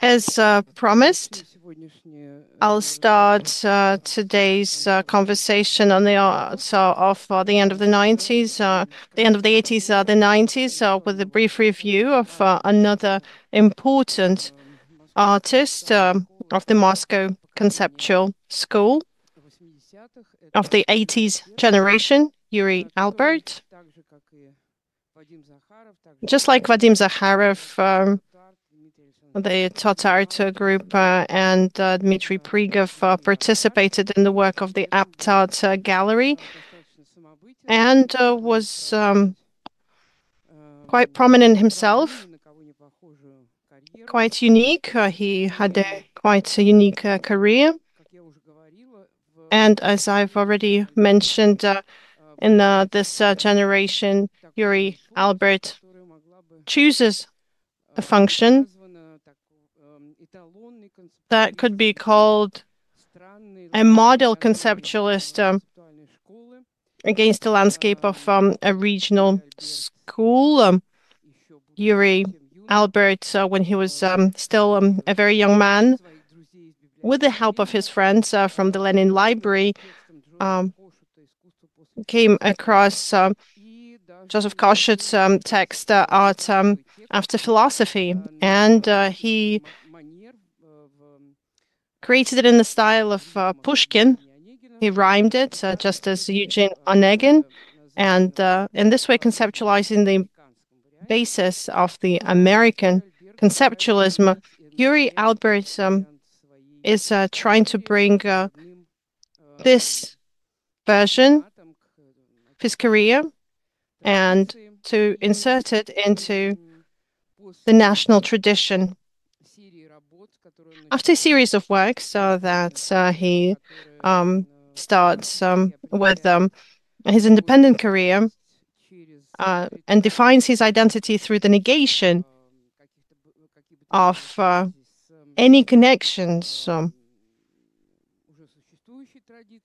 As promised, I'll start today's conversation on the art of the end of the 90s, the end of the 80s, the 90s, with a brief review of another important artist of the Moscow Conceptual School of the 80s generation, Yuri Albert. Just like Vadim Zakharov, the Tatar group and Dmitry Prigov participated in the work of the Aptat Gallery and was quite prominent himself, quite unique. He had quite a unique career. And as I've already mentioned, in this generation, Yuri Albert chooses a function that could be called a model conceptualist against the landscape of a regional school. Yuri Albert, when he was still a very young man, with the help of his friends from the Lenin Library, came across Joseph Kossuth's text, Art After Philosophy, and he created it in the style of Pushkin. He rhymed it just as Eugene Onegin, and in this way conceptualizing the basis of the American conceptualism. Yuri Albert is trying to bring this version of his career and to insert it into the national tradition. After a series of works that he starts with his independent career and defines his identity through the negation of any connections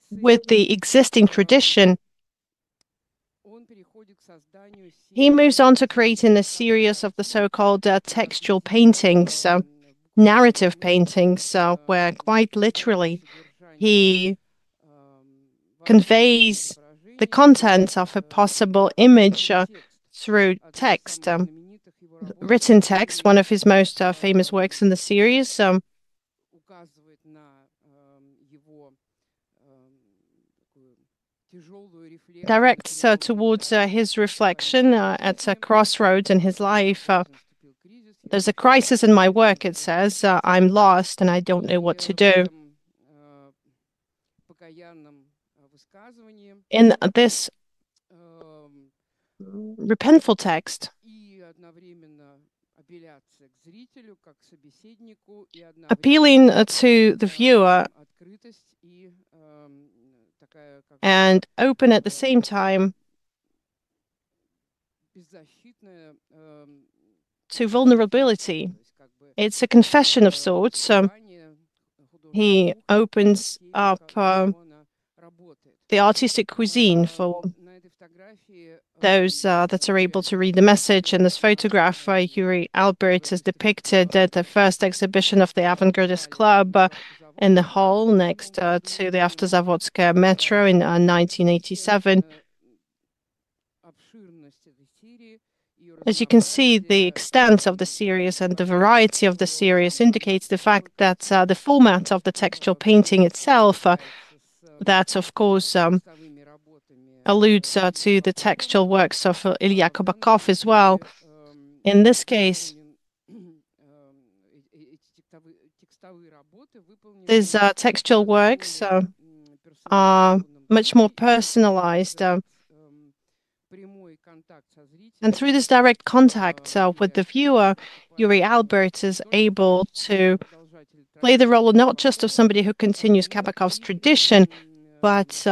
with the existing tradition, he moves on to creating a series of the so-called textual paintings, narrative paintings, where quite literally he conveys the content of a possible image through text, written text, one of his most famous works in the series. Directs towards his reflection at a crossroads in his life. There's a crisis in my work, it says. I'm lost and I don't know what to do. In this repentful text, appealing to the viewer and open at the same time to vulnerability. It's a confession of sorts. He opens up the artistic cuisine for those that are able to read the message. In this photograph, Yuri Albert is depicted at the first exhibition of the Avant-Gardist Club in the hall next to the Avtozavodskaya metro in 1987. As you can see, the extent of the series and the variety of the series indicates the fact that the format of the textual painting itself, that of course alludes to the textual works of Ilya Kabakov as well. In this case, these textual works are much more personalized. And through this direct contact with the viewer, Yuri Albert is able to play the role not just of somebody who continues Kabakov's tradition, but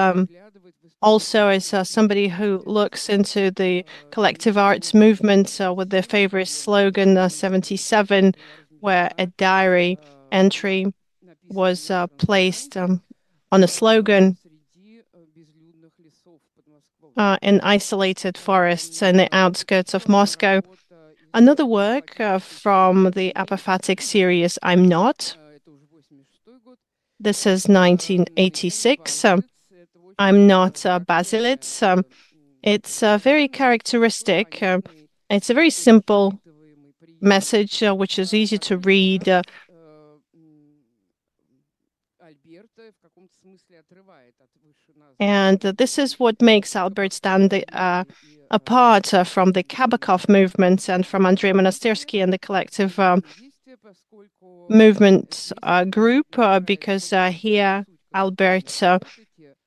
also as somebody who looks into the collective arts movement with their favorite slogan, 77, where a diary entry was placed on a slogan in isolated forests in the outskirts of Moscow. Another work from the apophatic series, I'm Not. This is 1986. I'm Not Basilitz. It's very characteristic. It's a very simple message, which is easy to read. And this is what makes Albert stand apart from the Kabakov movement and from Andrei Monastyrsky and the collective movement group, because here Albert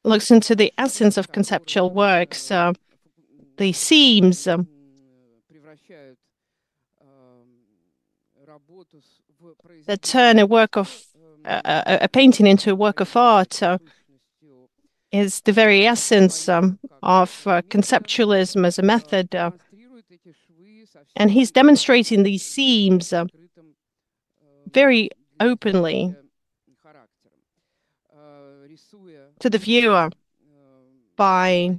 looks into the essence of conceptual works, the themes that turn a work of a painting into a work of art is the very essence of conceptualism as a method. And he's demonstrating these themes very openly to the viewer by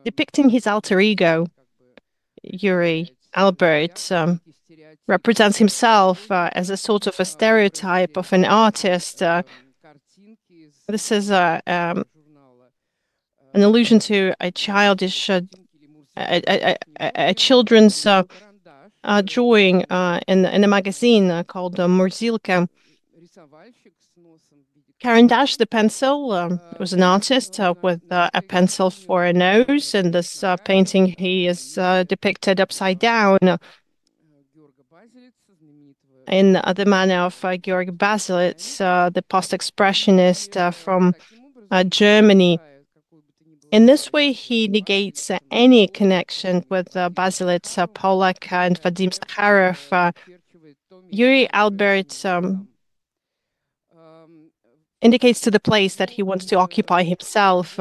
depicting his alter ego. Yuri Albert represents himself as a sort of a stereotype of an artist. This is an allusion to a childish, a children's drawing in a magazine called Murzilka. Karandash, the pencil, was an artist with a pencil for a nose. In this painting, he is depicted upside down in the manner of Georg Baselitz, the post-expressionist from Germany. In this way, he negates any connection with Baselitz, Pollack, and Vadim Sakharov. Yuri Albert indicates to the place that he wants to occupy himself.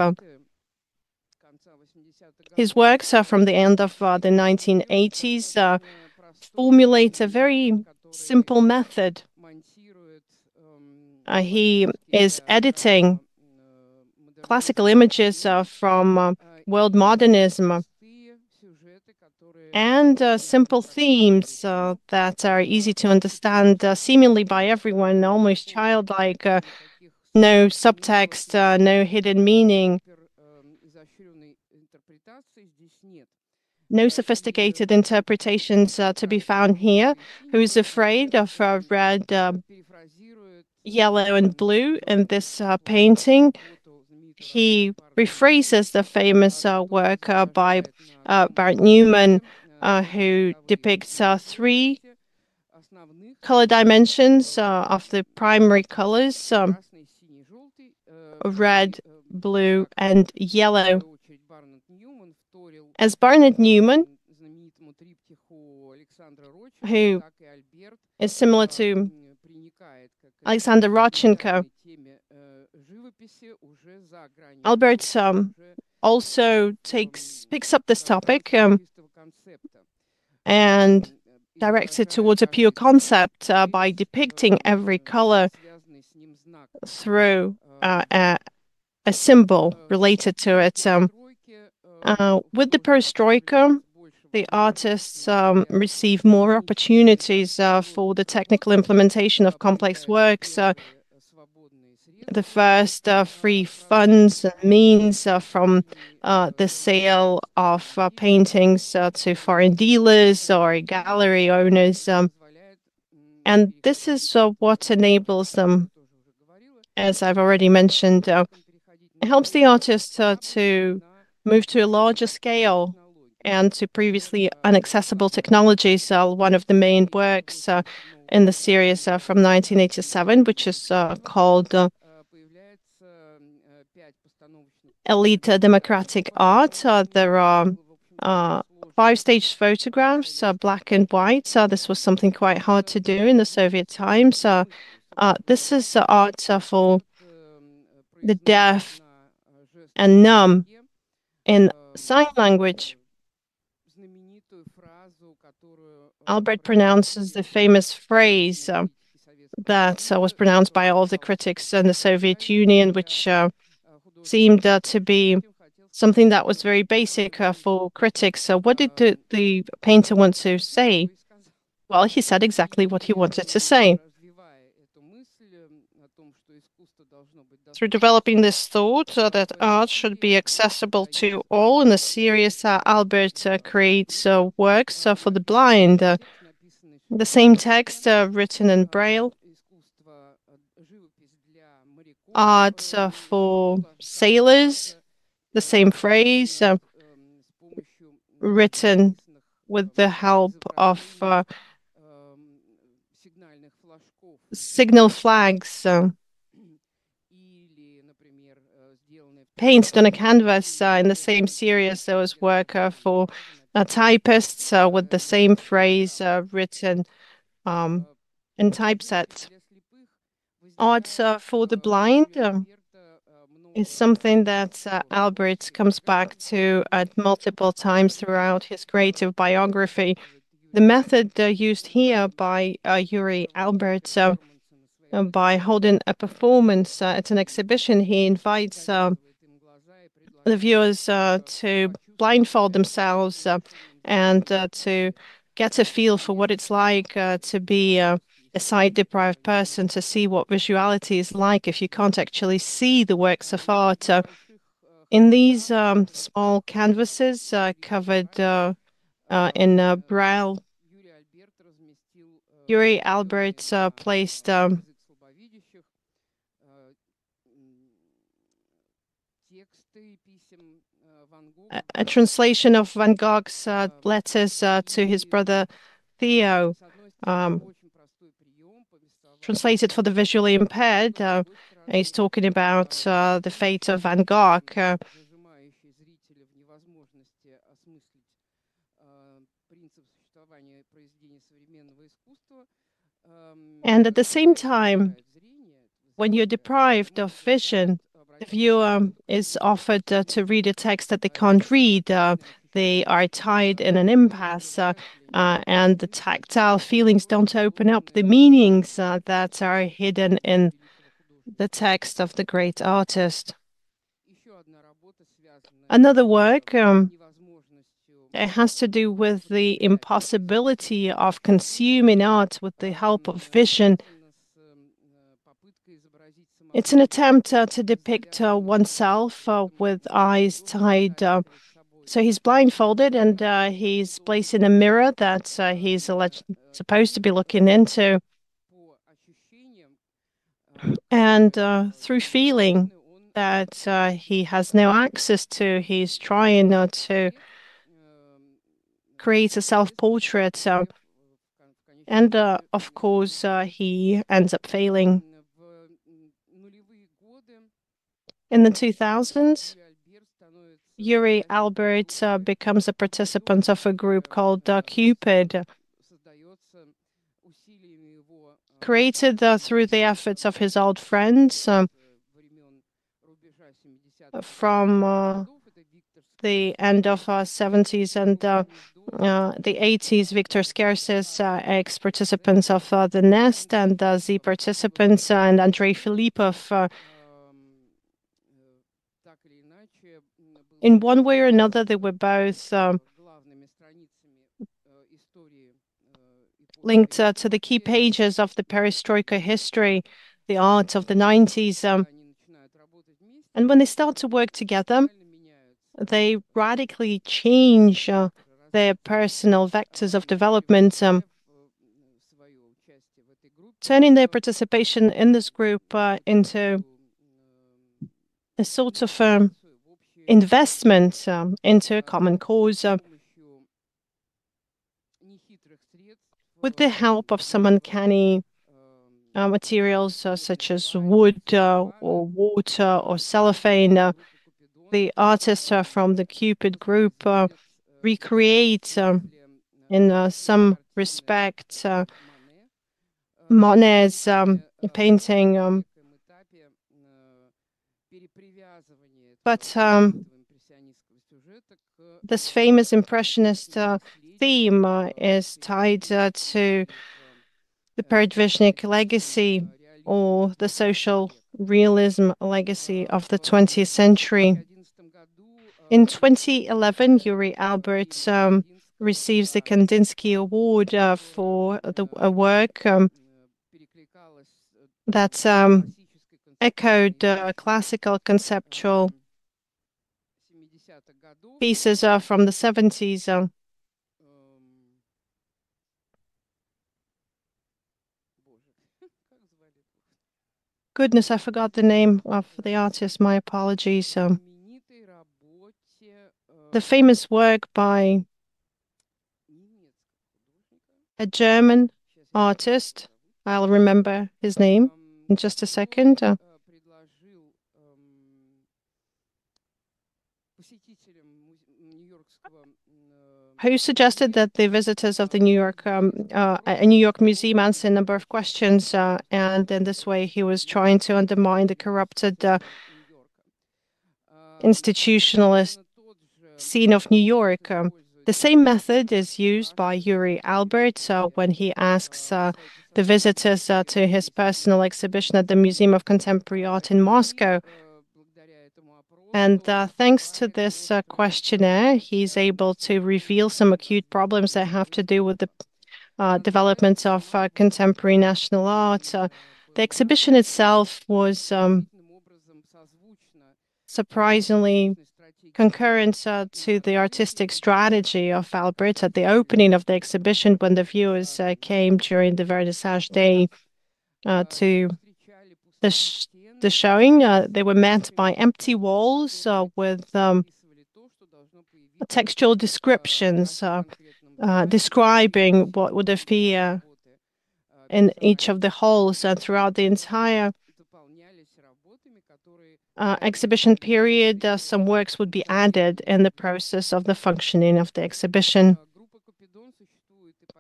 His works from the end of the 1980s formulate a very simple method. He is editing classical images from world modernism and simple themes that are easy to understand seemingly by everyone, almost childlike. No subtext, no hidden meaning, no sophisticated interpretations to be found here. Who's afraid of red, yellow, and blue in this painting? He rephrases the famous work by Barrett Newman, who depicts three color dimensions of the primary colors. Red, blue, and yellow. As Barnett Newman, who is similar to Alexander Rodchenko, Albert also picks up this topic and directs it towards a pure concept by depicting every color through a symbol related to it. With the perestroika, the artists receive more opportunities for the technical implementation of complex works. The first free funds and means from the sale of paintings to foreign dealers or gallery owners. And this is what enables them, as I've already mentioned, it helps the artist to move to a larger scale and to previously inaccessible technologies. One of the main works in the series from 1987, which is called Elite Democratic Art. There are 5-stage photographs, black and white. This was something quite hard to do in the Soviet times. This is art for the deaf and numb in sign language. Albert pronounces the famous phrase that was pronounced by all the critics in the Soviet Union, which seemed to be something that was very basic for critics. So, what did the painter want to say? Well, he said exactly what he wanted to say. Through developing this thought that art should be accessible to all in the series, Albert creates works for the blind. The same text written in Braille, art for sailors, the same phrase written with the help of signal flags painted on a canvas in the same series. There was work for typists with the same phrase written in typeset. Art for the blind is something that Albert comes back to at multiple times throughout his creative biography. The method used here by Yuri Albert by holding a performance at an exhibition, he invites the viewers to blindfold themselves and to get a feel for what it's like to be a sight-deprived person, to see what visuality is like if you can't actually see the works of art. In these small canvases covered in Braille, Yuri Albert placed a translation of Van Gogh's letters to his brother Theo, um, translated for the visually impaired. He's talking about the fate of Van Gogh. And at the same time, when you're deprived of vision, the viewer is offered to read a text that they can't read. They are tied in an impasse, and the tactile feelings don't open up the meanings that are hidden in the text of the great artist. Another work it has to do with the impossibility of consuming art with the help of vision. It's an attempt to depict oneself with eyes tied. So he's blindfolded and he's placing a mirror that he's supposed to be looking into. And through feeling that he has no access to, he's trying to create a self-portrait. And of course, he ends up failing. In the 2000s, Yuri Albert becomes a participant of a group called Cupid, created through the efforts of his old friends from the end of 70s and the 80s. Victor Skersis, ex-participants of the Nest, and Z participants, and Andrei Filipov. In one way or another, they were both linked to the key pages of the perestroika history, the art of the 90s. And when they start to work together, they radically change their personal vectors of development, turning their participation in this group into a sort of investment into a common cause. With the help of some uncanny materials such as wood or water or cellophane, the artists from the Cupid group recreate in some respect Monet's painting. But this famous impressionist theme is tied to the Peredvishnik legacy or the social realism legacy of the 20th century. In 2011, Yuri Albert receives the Kandinsky Award for a work that echoed classical conceptual pieces from the 70s. Goodness, I forgot the name of the artist. My apologies. The famous work by a German artist. I'll remember his name in just a second. Who suggested that the visitors of the New York Museum answer a number of questions, and in this way he was trying to undermine the corrupted institutionalist scene of New York. The same method is used by Yuri Albert when he asks the visitors to his personal exhibition at the Museum of Contemporary Art in Moscow. And thanks to this questionnaire, he's able to reveal some acute problems that have to do with the development of contemporary national art. The exhibition itself was surprisingly concurrent to the artistic strategy of Albert at the opening of the exhibition when the viewers came during the vernissage day to the showing. They were met by empty walls with textual descriptions describing what would appear in each of the halls throughout the entire exhibition period. Some works would be added in the process of the functioning of the exhibition.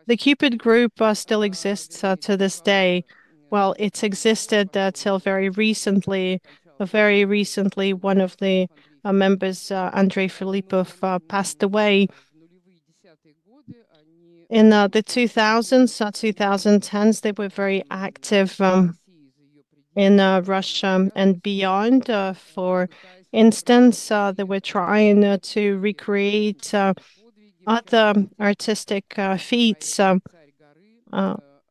The Cupid group still exists to this day. Well, it's existed till very recently. Very recently, one of the members, Andrei Filipov, passed away. In the 2000s, 2010s, they were very active in Russia and beyond. For instance, they were trying to recreate other artistic feats.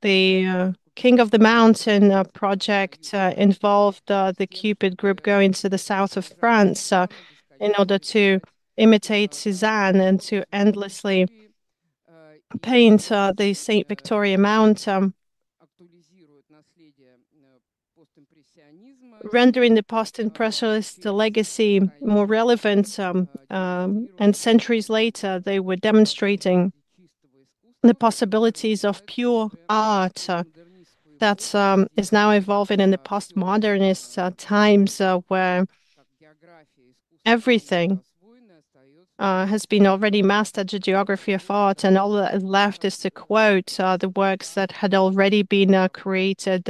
The King of the Mountain project involved the Cupid group going to the south of France in order to imitate Cézanne and to endlessly paint the St. Victoria Mount, rendering the post-impressionist legacy more relevant. And centuries later, they were demonstrating the possibilities of pure art that is now evolving in the postmodernist times where everything has been already mastered, the geography of art, and all that is left is to quote the works that had already been created.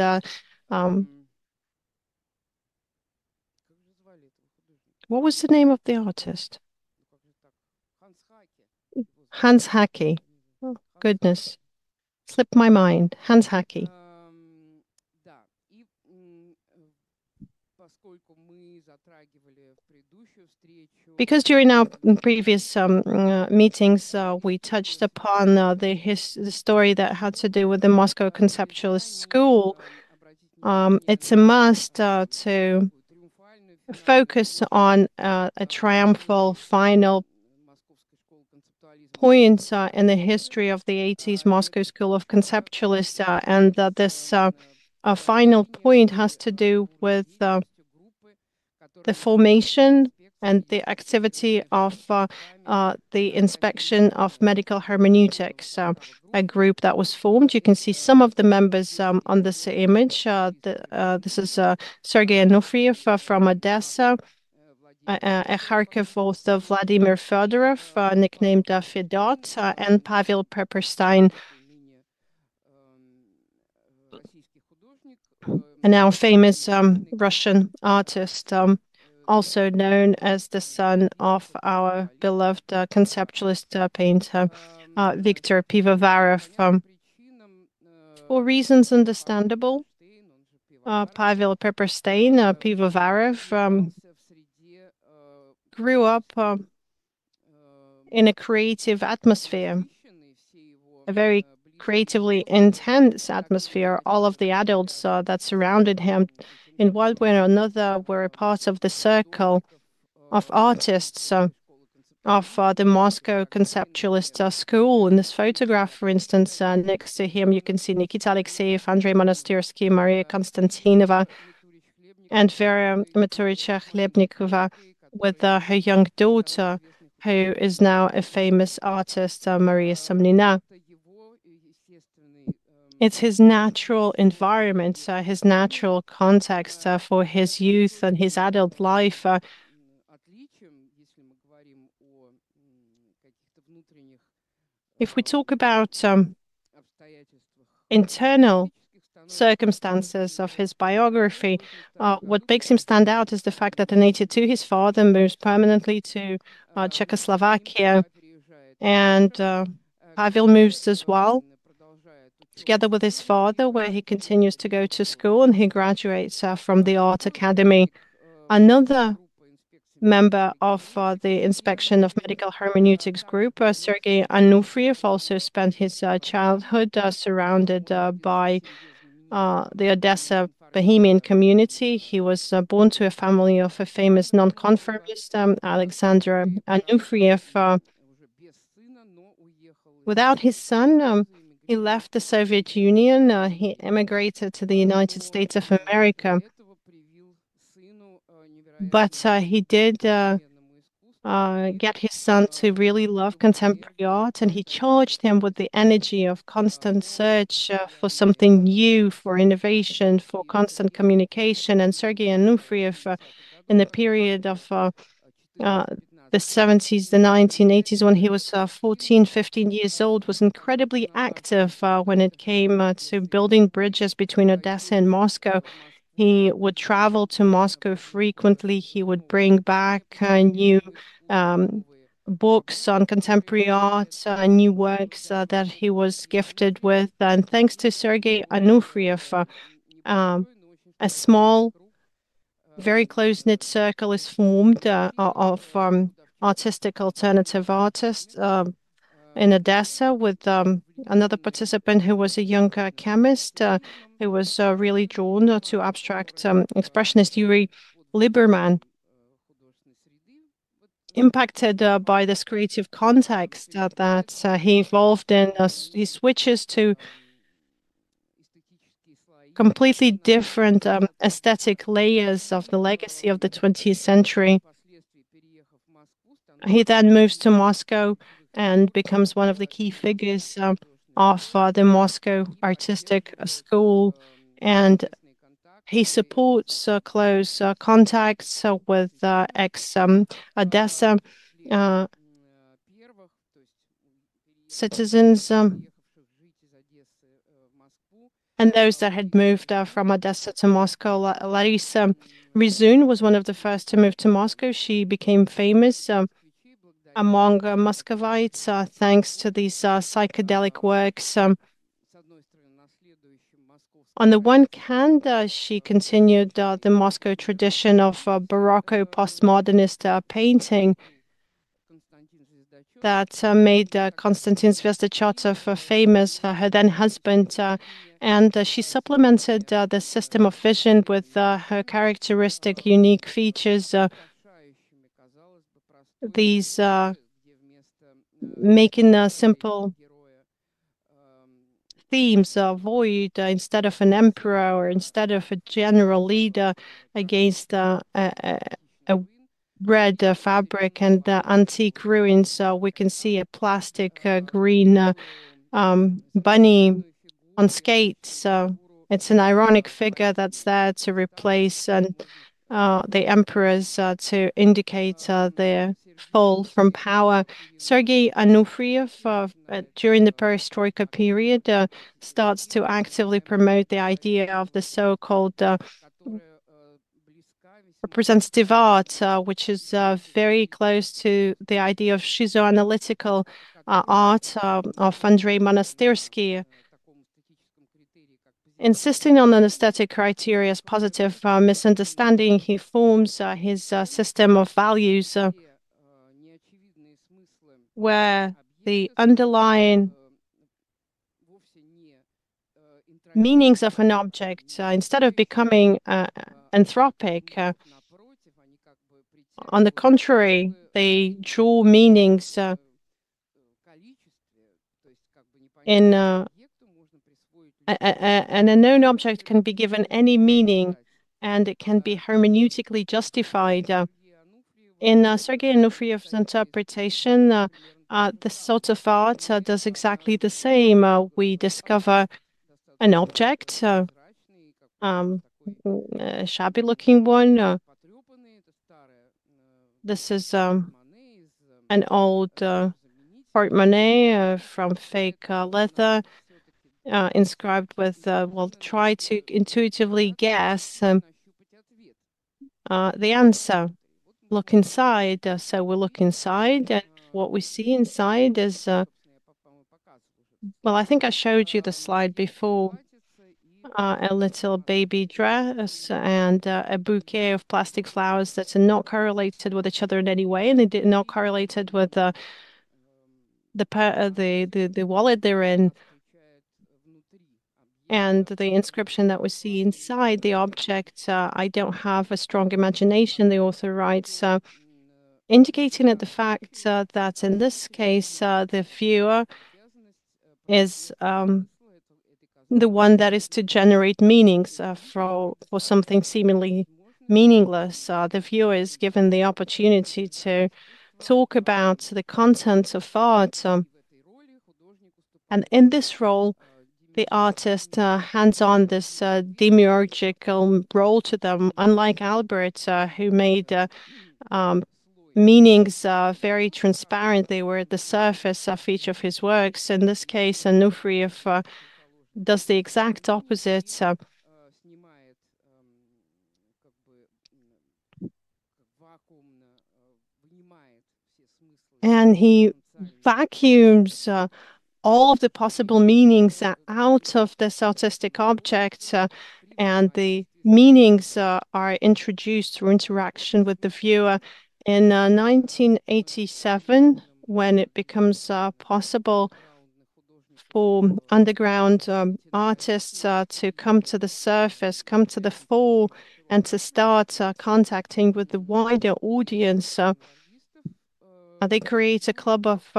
What was the name of the artist? Hans Hackey. Oh, goodness. Slipped my mind. Hans Hackey. Because during our previous meetings, we touched upon the story that had to do with the Moscow Conceptualist School, it's a must to focus on a triumphal final point in the history of the 80s Moscow School of Conceptualists, and this final point has to do with the formation and the activity of the inspection of medical hermeneutics, a group that was formed. You can see some of the members on this image. This is Sergei Anufriev from Odessa, a Kharkiv author Vladimir Fedorov, nicknamed Fedot, and Pavel Pepperstein, a now famous Russian artist, also known as the son of our beloved conceptualist painter Viktor Pivovarov. For reasons understandable, Pavel Pepperstein, Pivovarov, grew up in a creative atmosphere, a very creatively intense atmosphere. All of the adults that surrounded him, in one way or another, were a part of the circle of artists of the Moscow Conceptualist School. In this photograph, for instance, next to him, you can see Nikita Alexeyev, Andrei Monastyrsky, Maria Konstantinova, and Vera Maturich-Chlebnikova with her young daughter, who is now a famous artist, Maria Somnina. It's his natural environment, his natural context for his youth and his adult life. If we talk about internal circumstances of his biography, what makes him stand out is the fact that in 82 his father moves permanently to Czechoslovakia, and Pavel moves as well, together with his father, where he continues to go to school and he graduates from the art academy. Another member of the Inspection of Medical Hermeneutics group, Sergei Anufriev, also spent his childhood surrounded by the Odessa Bohemian community. He was born to a family of a famous nonconformist, Alexander Anufriev. Without his son, he left the Soviet Union. He emigrated to the United States of America. But he did get his son to really love contemporary art, and he charged him with the energy of constant search for something new, for innovation, for constant communication. And Sergei Anufriev, in the period of the 70s, the 1980s, when he was 14, 15 years old, was incredibly active when it came to building bridges between Odessa and Moscow. He would travel to Moscow frequently. He would bring back new um, books on contemporary art, new works that he was gifted with. And thanks to Sergei Anufriev, a small, very close-knit circle is formed of artistic alternative artists in Odessa with another participant who was a young chemist who was really drawn to abstract expressionist Yuri Liberman. Impacted by this creative context that he evolved in, he switches to completely different aesthetic layers of the legacy of the 20th century. He then moves to Moscow and becomes one of the key figures of the Moscow Artistic School, and he supports close contacts with ex-Odessa citizens and those that had moved from Odessa to Moscow. Larisa Rizun was one of the first to move to Moscow. She became famous among Muscovites thanks to these psychedelic works. On the one hand, she continued the Moscow tradition of Baroque postmodernist painting that made Konstantin Zvezdochotov famous, her then husband, and she supplemented the system of vision with her characteristic unique features. These making simple themes void instead of an emperor or instead of a general leader against a red fabric and antique ruins. We can see a plastic green bunny on skates. It's an ironic figure that's there to replace the emperors to indicate their fall from power. Sergei Anufriev, during the Perestroika period, starts to actively promote the idea of the so-called representative art, which is very close to the idea of schizoanalytical art of Andrei Monastyrsky. Insisting on an aesthetic criteria as positive misunderstanding, he forms his system of values where the underlying meanings of an object, instead of becoming anthropic, on the contrary, they draw meanings in and a known object can be given any meaning and it can be hermeneutically justified. In Sergei Onufriev's interpretation, this sort of art does exactly the same. We discover an object, um, a shabby looking one. This is an old portemonnaie from fake leather, inscribed with, we'll try to intuitively guess the answer. Look inside. So we look inside, and what we see inside is, well, I think I showed you the slide before. A little baby dress and a bouquet of plastic flowers that are not correlated with each other in any way, and they did not correlated with the wallet they're in, and the inscription that we see inside the object. I don't have a strong imagination, the author writes, indicating at the fact that in this case, the viewer is the one that is to generate meanings for something seemingly meaningless. The viewer is given the opportunity to talk about the content of art. And in this role, the artist hands on this demiurgical role to them, unlike Albert, who made um, meanings very transparent. They were at the surface of each of his works. In this case, Onufriev does the exact opposite. And he vacuums all of the possible meanings out of this artistic object, and the meanings are introduced through interaction with the viewer. In 1987, when it becomes possible for underground artists to come to the surface, come to the fore, and to start contacting with the wider audience, they create a club of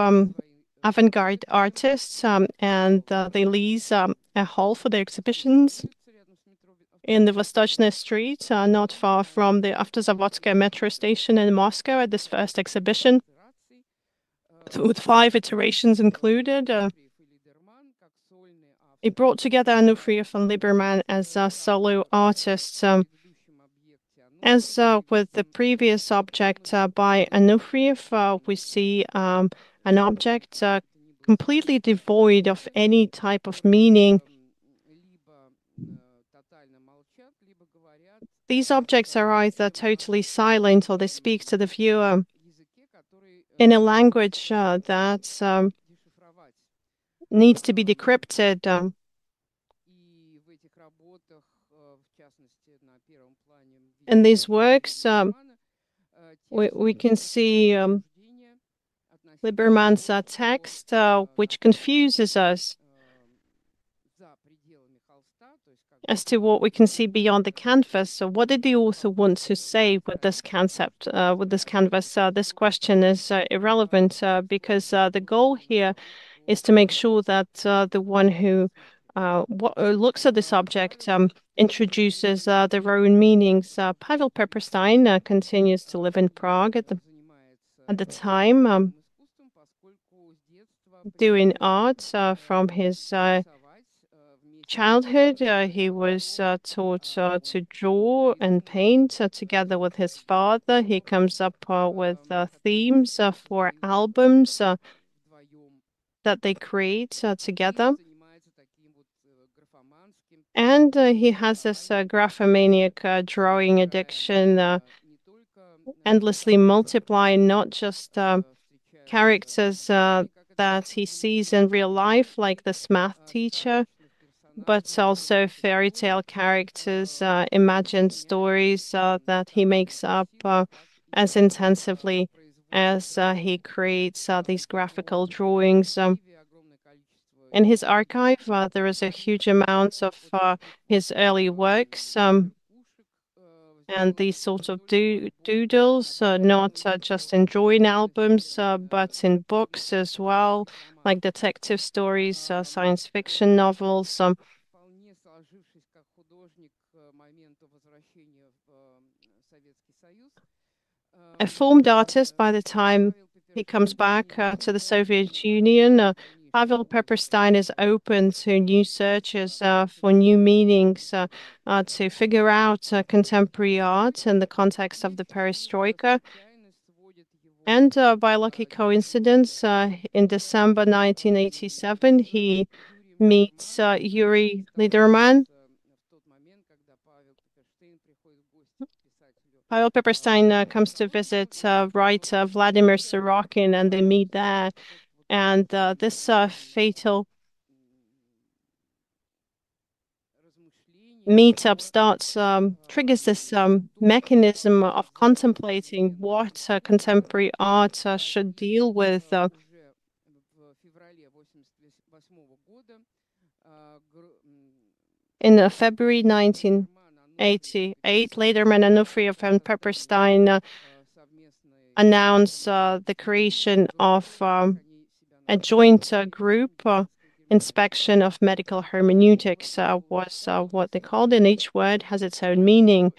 avant-garde artists, and they lease a hall for their exhibitions in the Vostochny Street, not far from the Avtozavodskaya metro station in Moscow at this first exhibition, with 5 iterations included. It brought together Onufriev and Lieberman as solo artists. As with the previous object by Onufriev, we see an object completely devoid of any type of meaning. These objects are either totally silent or they speak to the viewer in a language that needs to be decrypted. In these works, we can see Lieberman's text, which confuses us as to what we can see beyond the canvas. So what did the author want to say with this concept, with this canvas? This question is irrelevant because the goal here is to make sure that the one who looks at this object introduces their own meanings. Pavel Pepperstein continues to live in Prague at the time, doing art from his childhood. He was taught to draw and paint together with his father. He comes up with themes for albums that they create together. And he has this graphomaniac drawing addiction, endlessly multiplying not just characters that he sees in real life, like this math teacher, but also fairy tale characters, imagined stories that he makes up as intensively as he creates these graphical drawings. In his archive, there is a huge amount of his early works. And these sorts of doodles, not just in drawing albums, but in books as well, like detective stories, science fiction novels. A formed artist by the time he comes back to the Soviet Union. Pavel Pepperstein is open to new searches for new meanings to figure out contemporary art in the context of the perestroika. And by lucky coincidence, in December 1987, he meets Yuri Liderman. Pavel Pepperstein comes to visit writer Vladimir Sorokin, and they meet there. And this fatal meetup triggers this mechanism of contemplating what contemporary art should deal with. In February 1988, later Menonofriov and Pepperstein announced the creation of a joint group. Inspection of medical hermeneutics was what they called, and each word has its own meaning.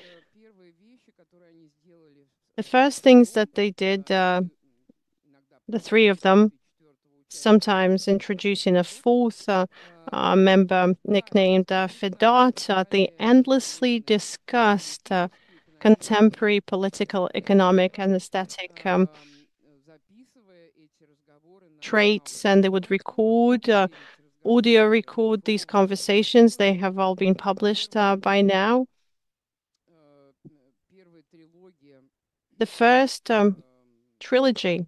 The first things that they did, the three of them, sometimes introducing a fourth member nicknamed Fedot, they endlessly discussed contemporary political, economic, and aesthetic traits, and they would audio record these conversations. They have all been published by now. The first trilogy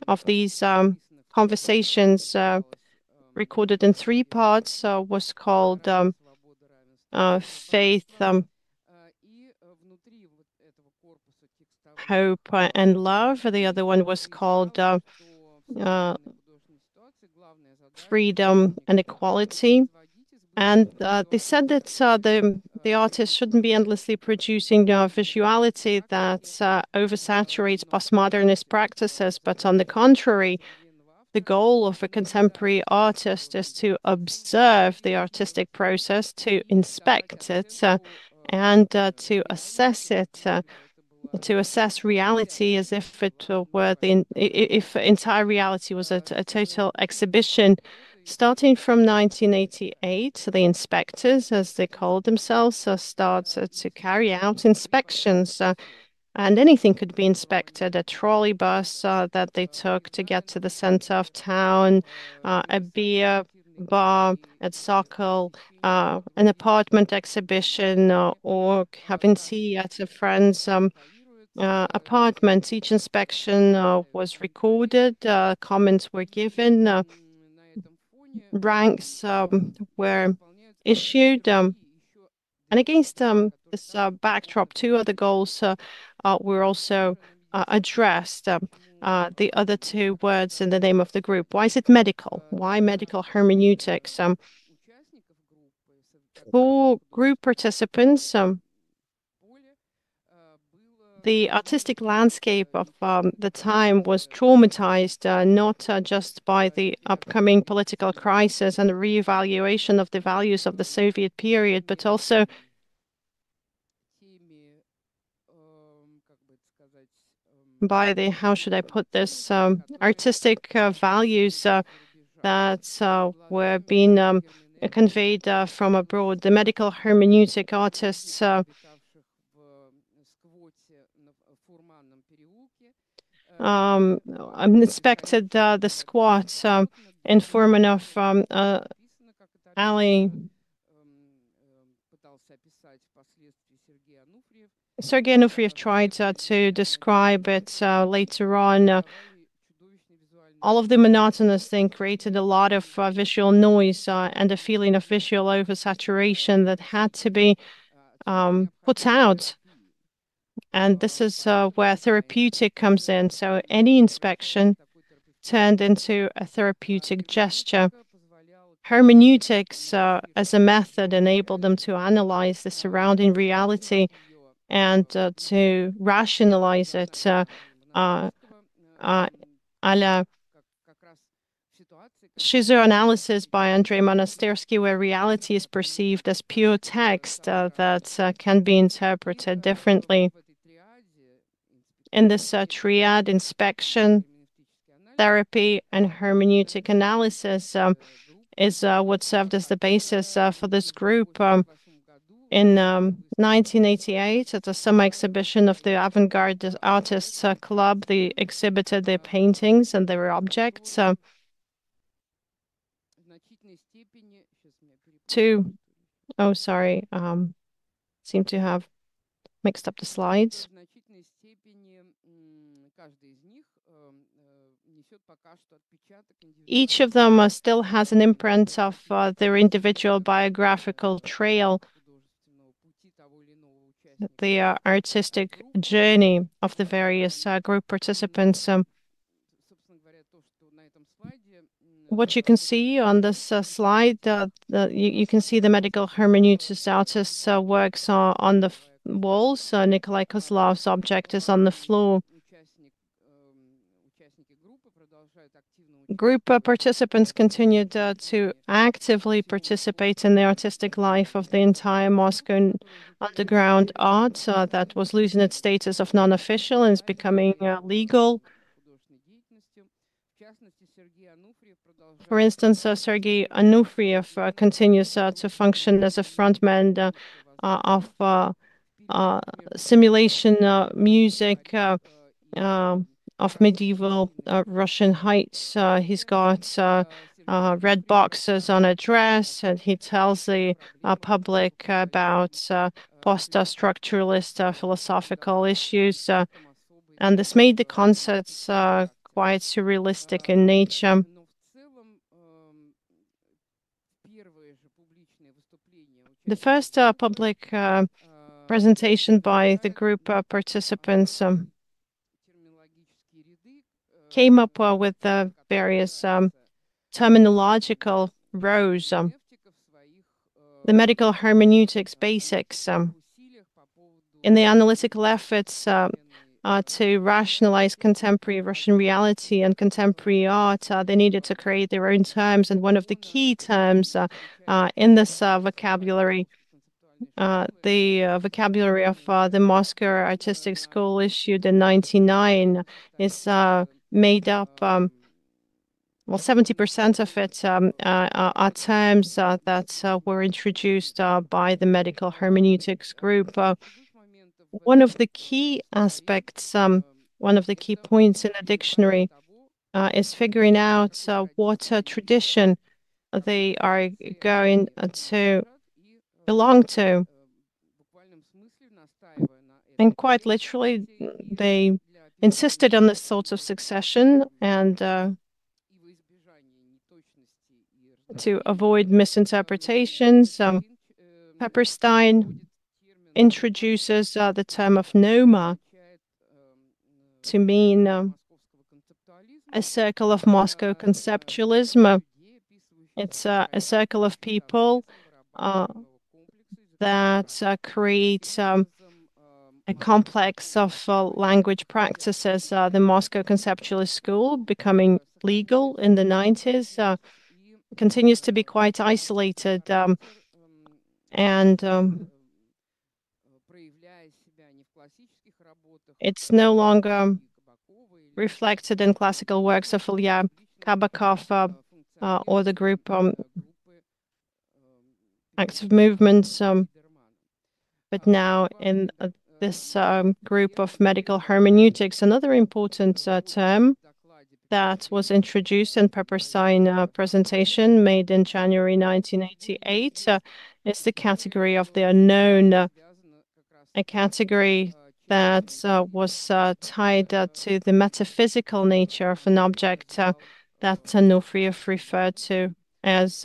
of these conversations recorded in three parts was called Faith, Hope, and Love. The other one was called Freedom and Equality. And they said that the artist shouldn't be endlessly producing visuality that oversaturates postmodernist practices, but on the contrary, the goal of a contemporary artist is to observe the artistic process, to inspect it, and to assess it, to assess reality as if it were if entire reality was a total exhibition. Starting from 1988, the inspectors, as they called themselves, started to carry out inspections. And anything could be inspected, a trolley bus that they took to get to the center of town, a beer bar at Sokol, an apartment exhibition, or having tea at a friend's apartment. Each inspection was recorded, comments were given, ranks were issued. And against this backdrop, two other goals were also addressed. The other two words in the name of the group. Why is it medical? Why medical hermeneutics? For group participants, the artistic landscape of the time was traumatized not just by the upcoming political crisis and the reevaluation of the values of the Soviet period, but also by the, how should I put this, artistic values that were being conveyed from abroad. The medical hermeneutic artists inspected the squat in Furmanov alley. Sergei Onufriev tried to describe it later on. all of the monotonous thing created a lot of visual noise and a feeling of visual oversaturation that had to be put out. And this is where therapeutic comes in. So any inspection turned into a therapeutic gesture. Hermeneutics as a method enabled them to analyze the surrounding reality and to rationalize it uh, a la schizoanalysis by Andrei Monastersky, where reality is perceived as pure text that can be interpreted differently. In this triad, inspection, therapy, and hermeneutic analysis is what served as the basis for this group. In 1988, at the summer exhibition of the Avant-Garde Artists Club, they exhibited their paintings and their objects to, oh, sorry, seem to have mixed up the slides. Each of them still has an imprint of their individual biographical trail, the artistic journey of the various group participants. What you can see on this slide, you can see the medical hermeneutics artist's works on the walls. Nikolai Kozlov's object is on the floor. Group participants continued to actively participate in the artistic life of the entire Moscow underground art that was losing its status of non-official and is becoming legal. For instance, Sergei Anufriev continues to function as a frontman of simulation music of medieval Russian heights. He's got red boxes on a dress, and he tells the public about post-structuralist philosophical issues. And this made the concerts quite surrealistic in nature. The first public presentation by the group participants came up with various terminological rows, the medical hermeneutics basics, in the analytical efforts to rationalize contemporary Russian reality and contemporary art, they needed to create their own terms. And one of the key terms in this vocabulary, the vocabulary of the Moscow Artistic School issued in 1999 is made up, well, 70% of it are terms that were introduced by the medical hermeneutics group. One of the key aspects, one of the key points in the dictionary is figuring out what tradition they are going to belong to. And quite literally, they insisted on this sort of succession and to avoid misinterpretations. Pepperstein introduces the term of noma to mean a circle of Moscow conceptualism. It's a circle of people that create a complex of language practices. The Moscow Conceptualist School, becoming legal in the 90s, continues to be quite isolated and it's no longer reflected in classical works of Ilya Kabakov or the group Active Movements, but now in this group of medical hermeneutics. Another important term that was introduced in Pepperstein presentation made in January 1988 is the category of the unknown, a category that was tied to the metaphysical nature of an object that Onofrief referred to as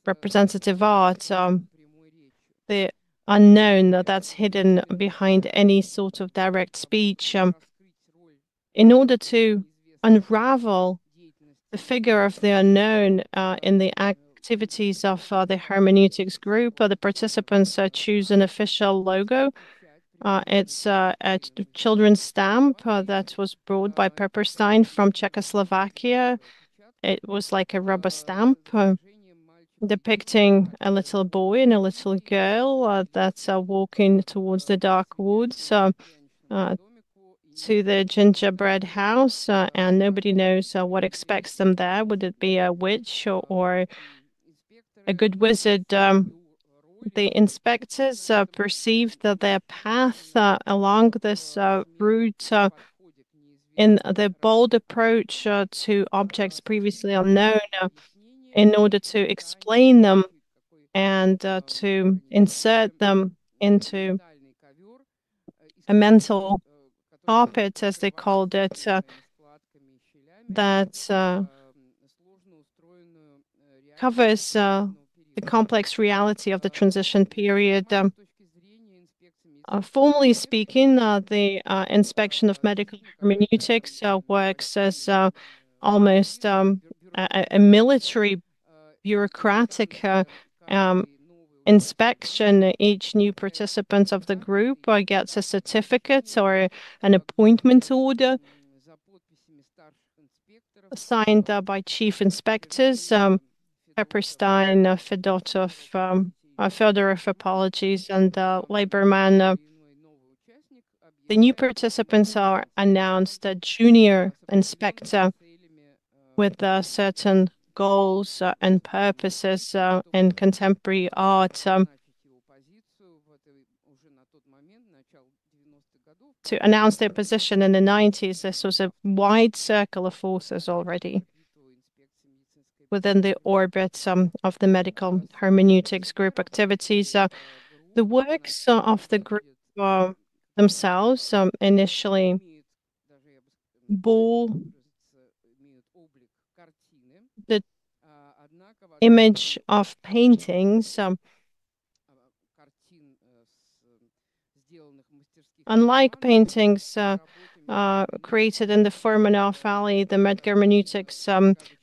representative art, the unknown that's hidden behind any sort of direct speech. In order to unravel the figure of the unknown in the activities of the hermeneutics group, the participants choose an official logo. It's a children's stamp that was brought by Pepperstein from Czechoslovakia. It was like a rubber stamp depicting a little boy and a little girl that's walking towards the dark woods to the gingerbread house, and nobody knows what expects them there. Would it be a witch or a good wizard? The inspectors perceived that their path along this route in the bold approach to objects previously unknown in order to explain them and to insert them into a mental carpet, as they called it, that covers the complex reality of the transition period. Formally speaking, the inspection of medical hermeneutics works as almost a military bureaucratic inspection. Each new participant of the group gets a certificate or an appointment order signed by chief inspectors, Pepperstein, Fedorov, apologies, and Laberman. The new participants are announced a junior inspector with certain goals and purposes in contemporary art. To announce their position in the 90s, this was a wide circle of forces already within the orbit of the medical hermeneutics group activities. The works of the group themselves initially bore the image of paintings. Unlike paintings created in the Furmanov Alley, the Hermeneutics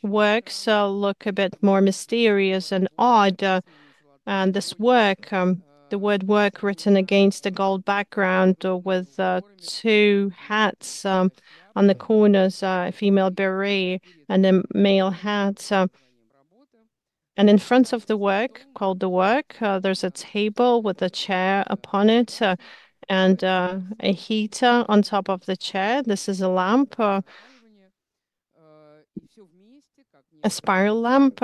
works look a bit more mysterious and odd. And this work, the word work written against a gold background with two hats on the corners, a female beret and a male hat. And in front of the work, called the work, there's a table with a chair upon it and a heater on top of the chair. This is a lamp, a spiral lamp,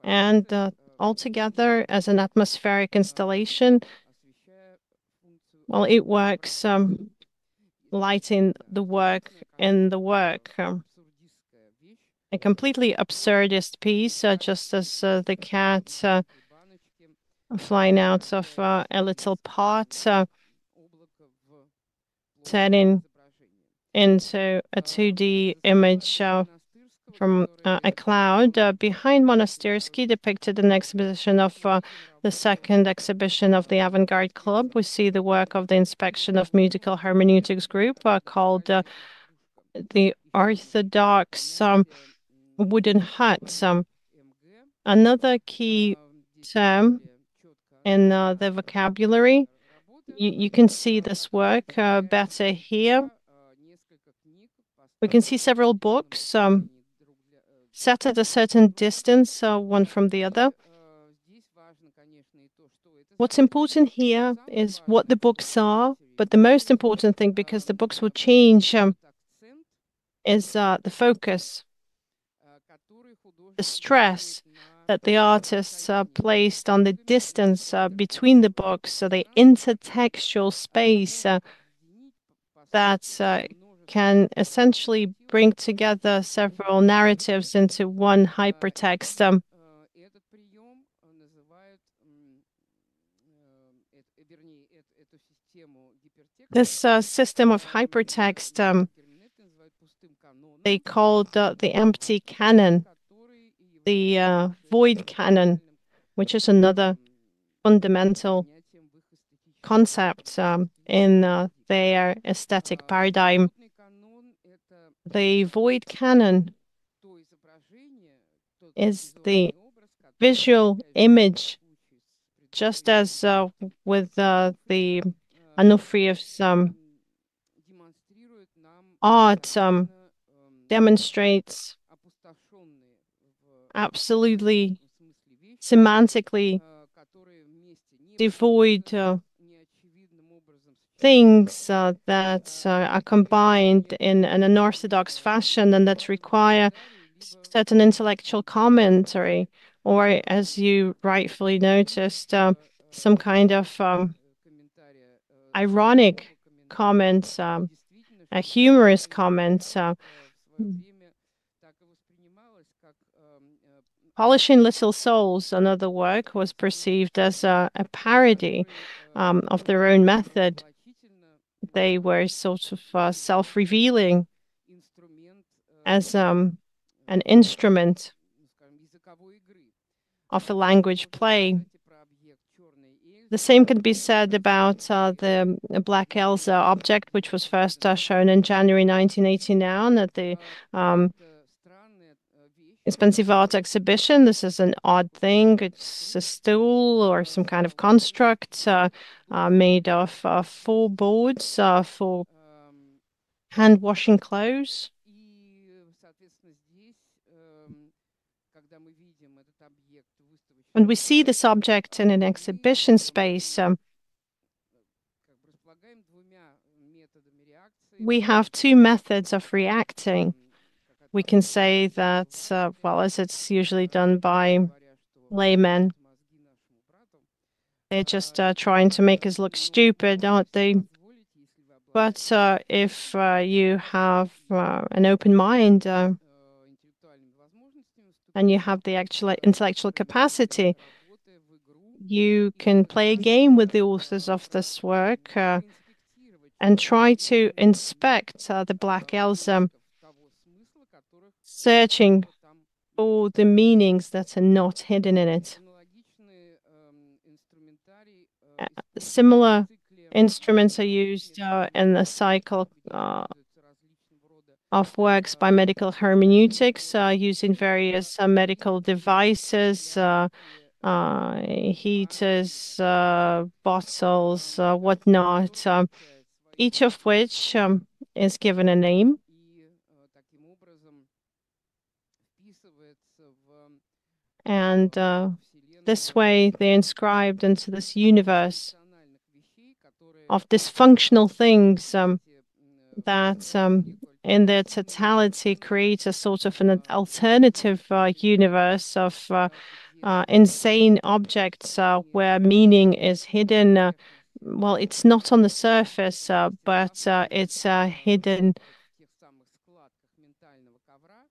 and altogether as an atmospheric installation, well, it works lighting the work in the work. A completely absurdist piece, just as the cat flying out of a little pot, turning into a 2D image from a cloud. Behind Monastyrsky, depicted an exhibition of the second exhibition of the Avant-Garde Club. We see the work of the inspection of musical hermeneutics group called the Orthodox Wooden Hut. Another key term in the vocabulary. You can see this work better here. We can see several books set at a certain distance, one from the other. What's important here is what the books are, but the most important thing, because the books will change, is the focus, the stress that the artists placed on the distance between the books, so the intertextual space that can essentially bring together several narratives into one hypertext. This system of hypertext, they called the empty canon, the void canon, which is another fundamental concept in their aesthetic paradigm. The void canon is the visual image, just as with the Onufriyev's art demonstrates absolutely semantically devoid things that are combined in an unorthodox fashion and that require certain intellectual commentary, or as you rightfully noticed, some kind of ironic comments, a humorous comment. Polishing Little Souls, another work, was perceived as a parody of their own method. They were sort of self-revealing as an instrument of a language play. The same can be said about the Black Elsa object, which was first shown in January 1989 at the Expensive Art exhibition. This is an odd thing. It's a stool or some kind of construct made of 4 boards for hand washing clothes. When we see this object in an exhibition space, we have 2 methods of reacting. We can say that, well, as it's usually done by laymen, they're just trying to make us look stupid, aren't they? But if you have an open mind and you have the actual intellectual capacity, you can play a game with the authors of this work and try to inspect the Black Elsa, searching for the meanings that are not hidden in it. Similar instruments are used in the cycle of works by medical hermeneutics using various medical devices, heaters, bottles, whatnot, each of which is given a name. And this way they're inscribed into this universe of dysfunctional things that in their totality create a sort of an alternative universe of insane objects where meaning is hidden. Well, it's not on the surface, but it's hidden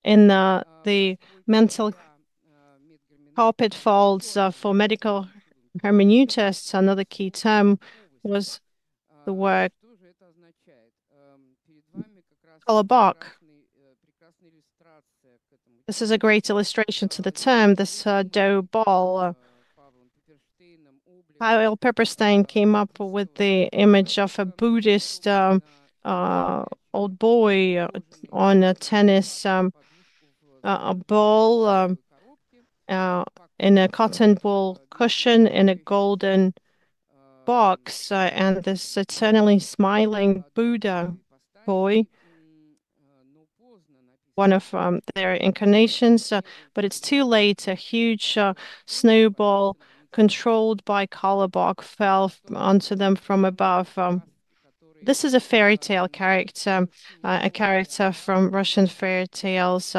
in the mental carpet folds for medical hermeneutists. Another key term was the word kolobok. This is a great illustration to the term, this dough ball. Pavel Pepperstein came up with the image of a Buddhist old boy on a tennis a ball in a cotton wool cushion in a golden box, and this eternally smiling Buddha boy, one of their incarnations, but it's too late. A huge snowball controlled by Kolobok fell onto them from above. This is a fairy tale character, a character from Russian fairy tales,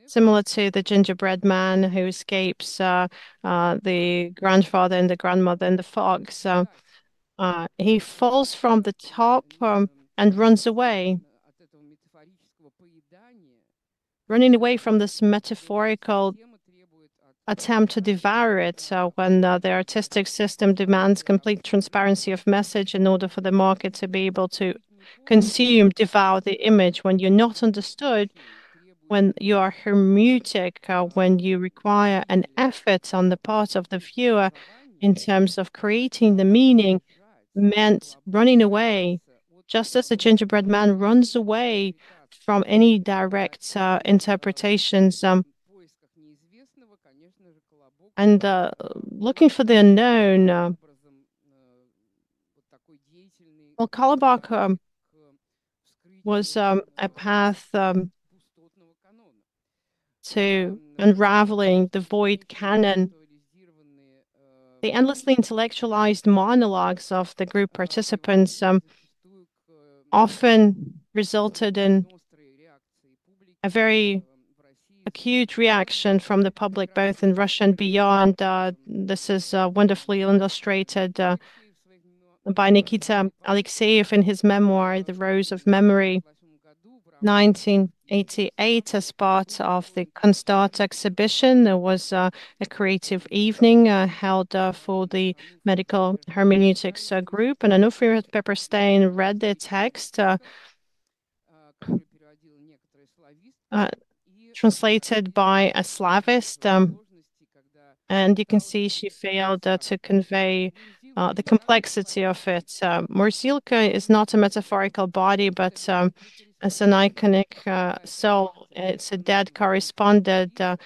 similar to the gingerbread man who escapes the grandfather and the grandmother and the fox. He falls from the top and runs away. Running away from this metaphorical attempt to devour it when the artistic system demands complete transparency of message in order for the market to be able to consume, devour the image. When you're not understood, when you are hermeneutic, when you require an effort on the part of the viewer in terms of creating the meaning, meant running away, just as the gingerbread man runs away from any direct interpretations. And looking for the unknown, well, Kolobok was a path to unraveling the void canon. The endlessly intellectualized monologues of the group participants often resulted in a very acute reaction from the public, both in Russia and beyond. This is wonderfully illustrated by Nikita Alexeyev in his memoir, The Rose of Memory, 1988, as part of the Kunstart exhibition. There was a creative evening held for the medical hermeneutics group, and Anufried Pepperstein read the text translated by a Slavist, and you can see she failed to convey the complexity of it. Murzilka is not a metaphorical body, but as an iconic soul. It's a dead correspondent, a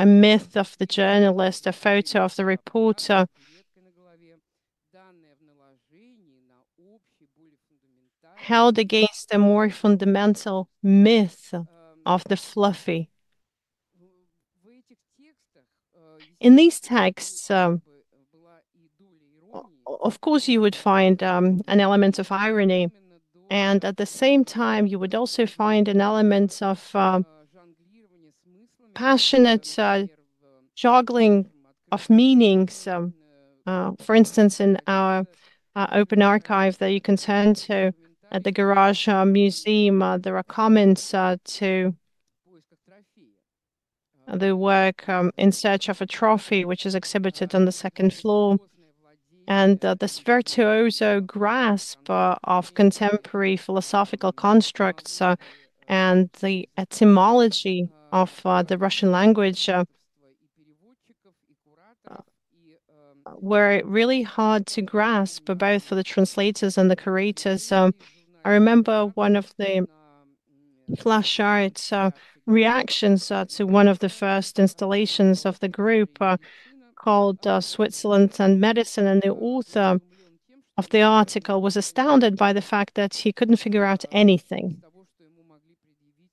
myth of the journalist, a photo of the reporter. Held against a more fundamental myth of the fluffy. In these texts, of course, you would find an element of irony, and at the same time, you would also find an element of passionate juggling of meanings. For instance, in our open archive that you can turn to at the Garage Museum, there are comments to the work In Search of a Trophy, which is exhibited on the second floor. And this virtuoso grasp of contemporary philosophical constructs and the etymology of the Russian language were really hard to grasp, both for the translators and the curators. I remember one of the flash art reactions to one of the first installations of the group called Switzerland and Medicine, and the author of the article was astounded by the fact that he couldn't figure out anything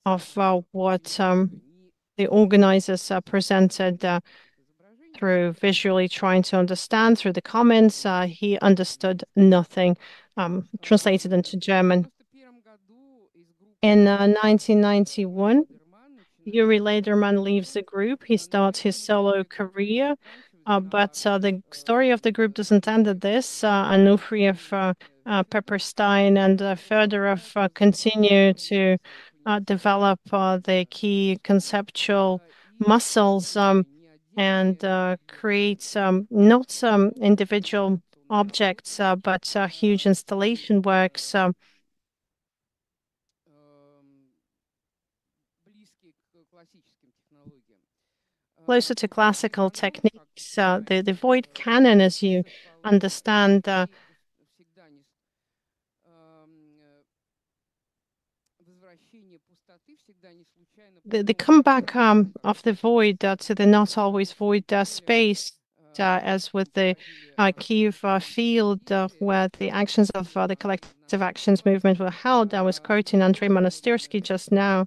of what the organizers presented through visually trying to understand through the comments. He understood nothing, translated into German. In 1991, Yuri Lederman leaves the group. He starts his solo career, but the story of the group doesn't end at this. Anufried, Pepperstein, and Fedorov continue to develop the key conceptual muscles and create not individual objects, but huge installation works. Closer to classical techniques, the void canon, as you understand, the comeback of the void to the not always void space, as with the Kiev field, where the actions of the collective actions movement were held. I was quoting Andrei Monastyrsky just now.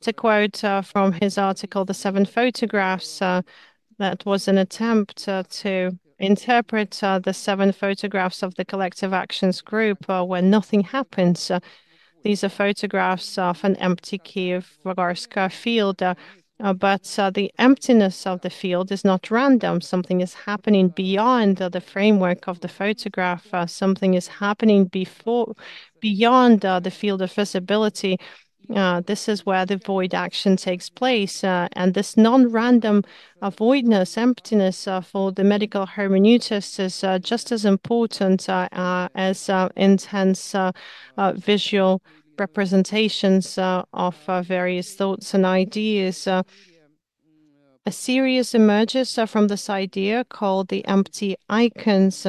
To quote from his article, The Seven Photographs, that was an attempt to interpret the seven photographs of the collective actions group where nothing happens. These are photographs of an empty Kiev Vagarska field, but the emptiness of the field is not random. Something is happening beyond the framework of the photograph. Something is happening beyond the field of visibility. This is where the void action takes place. And this non-random voidness, emptiness for the medical hermeneutist is just as important as intense visual representations of various thoughts and ideas. A series emerges from this idea called the empty icons.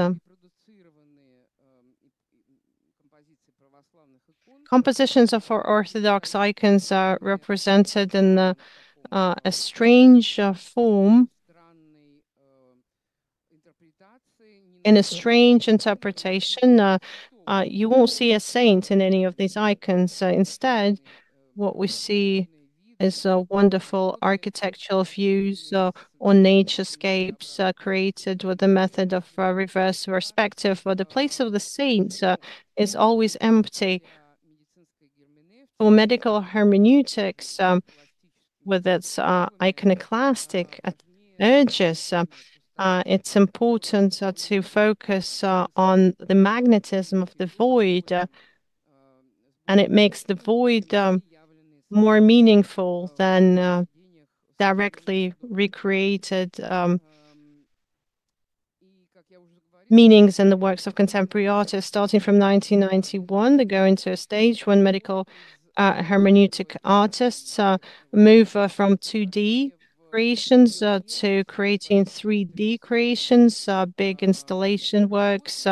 Compositions of our Orthodox icons are represented in a strange form, in a strange interpretation. You won't see a saint in any of these icons. Instead, what we see is wonderful architectural views or naturescapes created with the method of reverse perspective. But the place of the saints is always empty. For medical hermeneutics, with its iconoclastic urges, it's important to focus on the magnetism of the void, and it makes the void more meaningful than directly recreated meanings in the works of contemporary artists. Starting from 1991, they go into a stage when medical hermeneutic artists move from 2D creations to creating 3D creations, big installation works.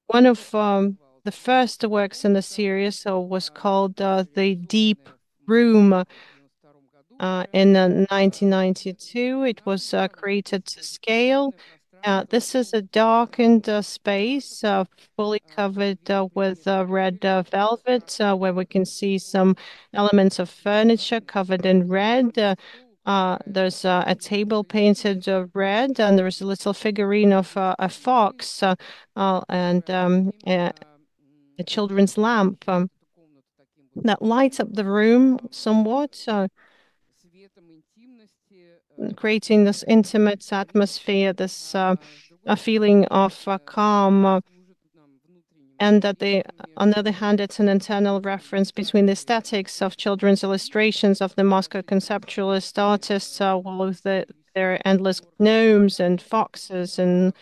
One of the first works in the series was called The Deep Room. In 1992, it was created to scale. This is a darkened space, fully covered with red velvet, where we can see some elements of furniture covered in red. There's a table painted red, and there's a little figurine of a fox and a children's lamp that lights up the room somewhat. Creating this intimate atmosphere, this a feeling of calm. And that on the other hand, it's an internal reference between the aesthetics of children's illustrations of the Moscow conceptualist artists, with their endless gnomes and foxes and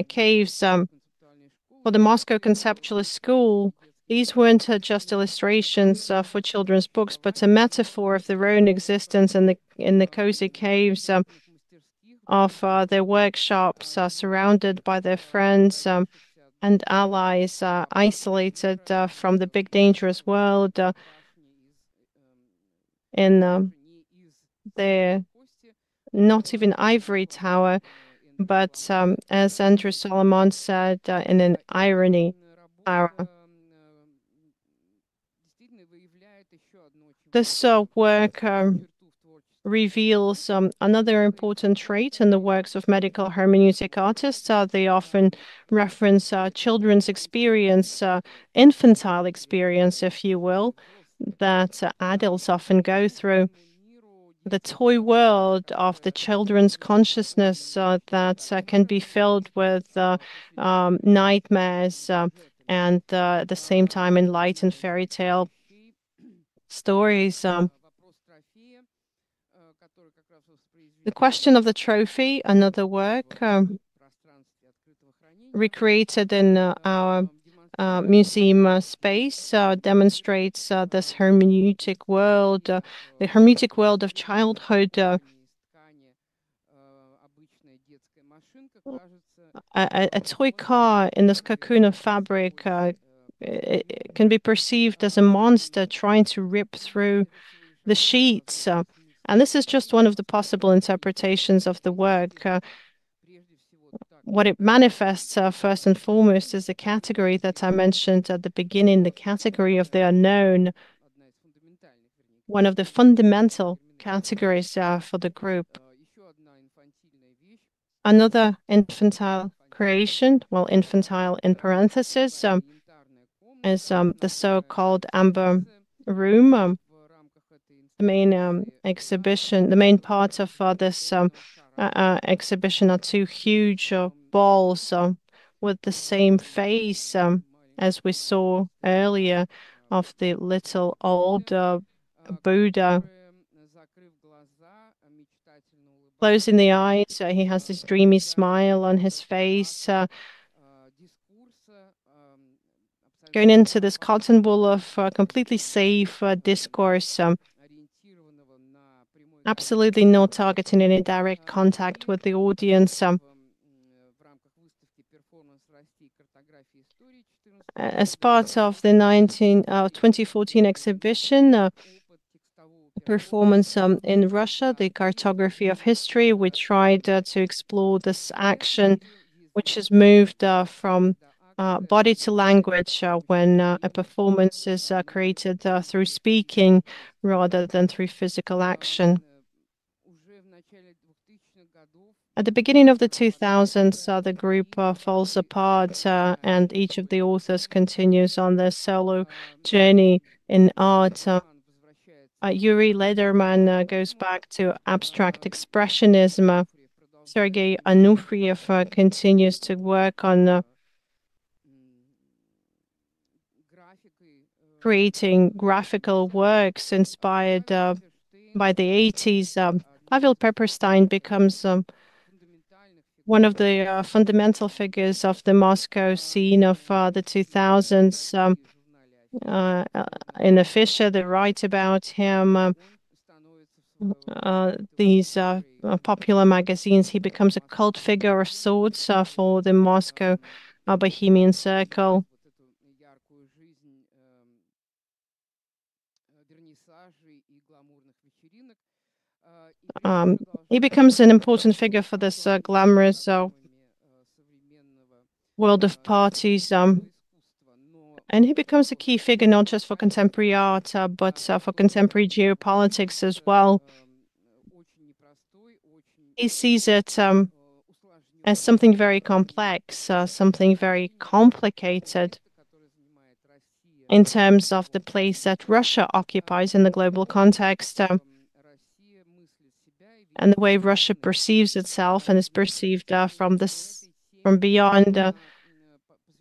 caves. For the Moscow conceptualist school, these weren't just illustrations for children's books, but a metaphor of their own existence in the cozy caves of their workshops, surrounded by their friends and allies, isolated from the big dangerous world in their not even ivory tower, but as Andrew Solomon said, in an irony tower. This work reveals another important trait in the works of medical hermeneutic artists. They often reference children's experience, infantile experience, if you will, that adults often go through. The toy world of the children's consciousness that can be filled with nightmares and at the same time enlightened fairy tale stories. The question of the trophy, another work recreated in our museum space, demonstrates this hermeneutic world, the hermeneutic world of childhood. A toy car in this cocoon of fabric it can be perceived as a monster trying to rip through the sheets. And this is just one of the possible interpretations of the work. What it manifests first and foremost is the category that I mentioned at the beginning, the category of the unknown, one of the fundamental categories for the group. Another infantile creation, well, infantile in parentheses, is the so-called Amber Room. The main exhibition, the main part of this exhibition are two huge balls with the same face as we saw earlier, of the little old Buddha. Closing the eyes, he has this dreamy smile on his face, going into this cotton wool of completely safe discourse, absolutely no targeting any direct contact with the audience. As part of the 2014 exhibition, performance in Russia, the cartography of history, we tried to explore this action, which has moved from body to language when a performance is created through speaking rather than through physical action. At the beginning of the 2000s, the group falls apart and each of the authors continues on their solo journey in art. Yuri Lederman goes back to abstract expressionism. Sergei Anufriev continues to work on creating graphical works inspired by the 80s. Pavel Pepperstein becomes one of the fundamental figures of the Moscow scene of the 2000s. In a Fisher, they write about him. These popular magazines, he becomes a cult figure of sorts for the Moscow Bohemian circle. He becomes an important figure for this glamorous world of parties. And he becomes a key figure not just for contemporary art, but for contemporary geopolitics as well. He sees it as something very complex, something very complicated in terms of the place that Russia occupies in the global context, and the way Russia perceives itself and is perceived from beyond.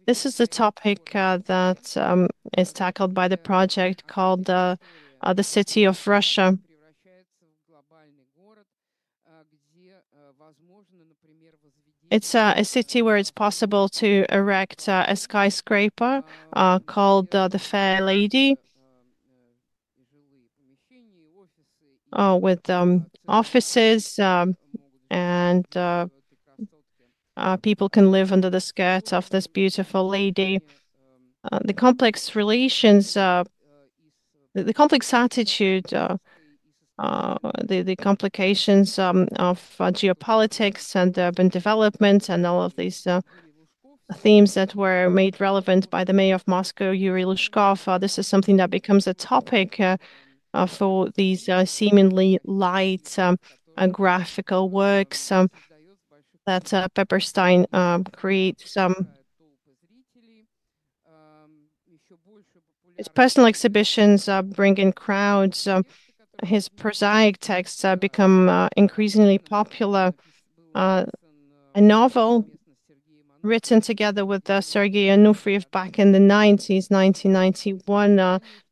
This is the topic that is tackled by the project called the City of Russia. It's a city where it's possible to erect a skyscraper called the Fair Lady, with offices and people can live under the skirt of this beautiful lady. The complex relations, the complex attitude, the complications of geopolitics and urban development and all of these themes that were made relevant by the mayor of Moscow, Yuri Lushkov. This is something that becomes a topic for these seemingly light graphical works that Pepperstein creates. His personal exhibitions bring in crowds. His prosaic texts become increasingly popular. A novel written together with Sergei Anufriev back in the 90s, 1991,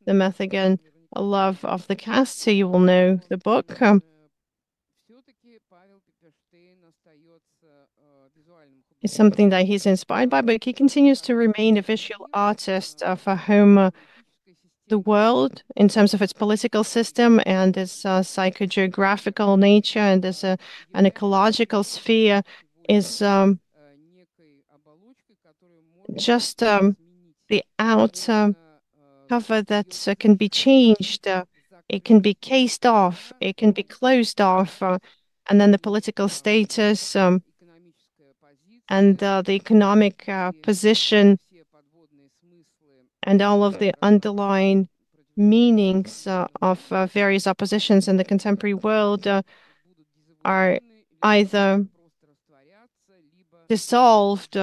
The Myth Again, A Love of the Caste, so you will know the book. Is something that he's inspired by, but he continues to remain a visual artist for whom the world, in terms of its political system and its psychogeographical nature and as an ecological sphere, is just the outer cover that can be changed. It can be cased off, it can be closed off, and then the political status and the economic position and all of the underlying meanings of various oppositions in the contemporary world are either dissolved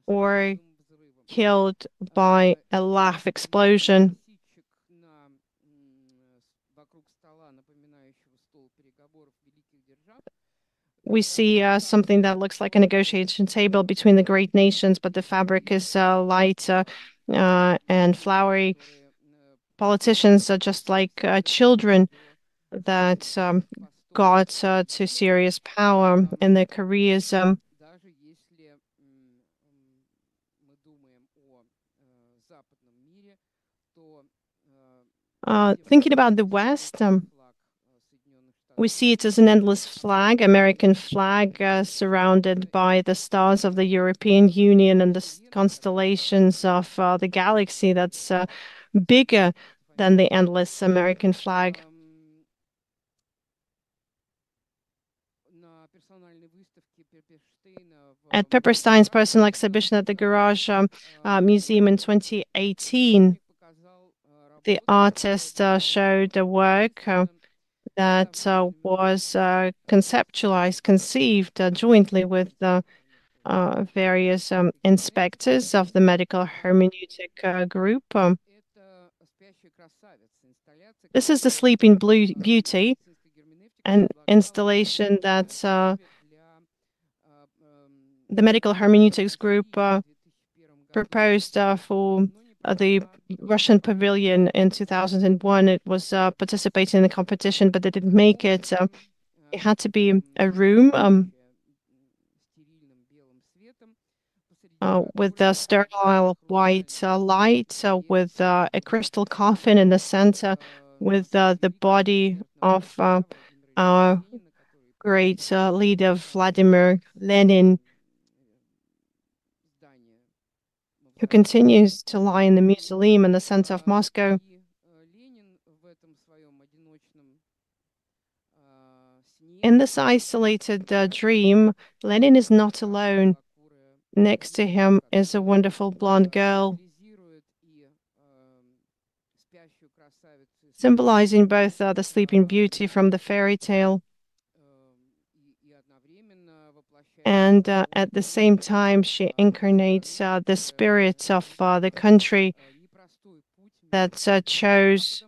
or killed by a laugh explosion. We see something that looks like a negotiation table between the great nations, but the fabric is light and flowery. politicians are just like children that got to serious power in their careers. Thinking about the West, we see it as an endless flag, American flag, surrounded by the stars of the European Union and the constellations of the galaxy that's bigger than the endless American flag. At Pepperstein's personal exhibition at the Garage Museum in 2018, the artist showed a work that was conceptualized, conceived jointly with various inspectors of the medical hermeneutic group. This is the Sleeping Beauty, an installation that the medical hermeneutics group proposed for the Russian pavilion in 2001. It was participating in the competition, but they didn't make it. It had to be a room with a sterile white light, with a crystal coffin in the center, with the body of our great leader Vladimir Lenin, who continues to lie in the mausoleum in the center of Moscow. In this isolated dream, Lenin is not alone. Next to him is a wonderful blonde girl, symbolizing both the sleeping beauty from the fairy tale and at the same time she incarnates the spirit of the country that chose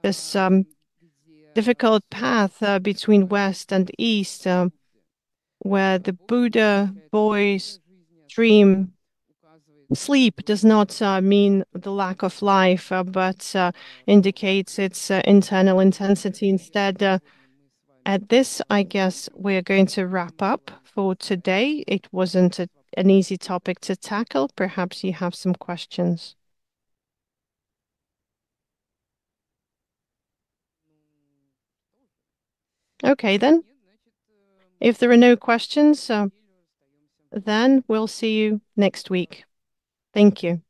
this difficult path between West and East, where the Buddha boy's dream sleep does not mean the lack of life, but indicates its internal intensity instead. At this, I guess we're going to wrap up for today. It wasn't an easy topic to tackle. Perhaps you have some questions. Okay, then. If there are no questions, then we'll see you next week. Thank you.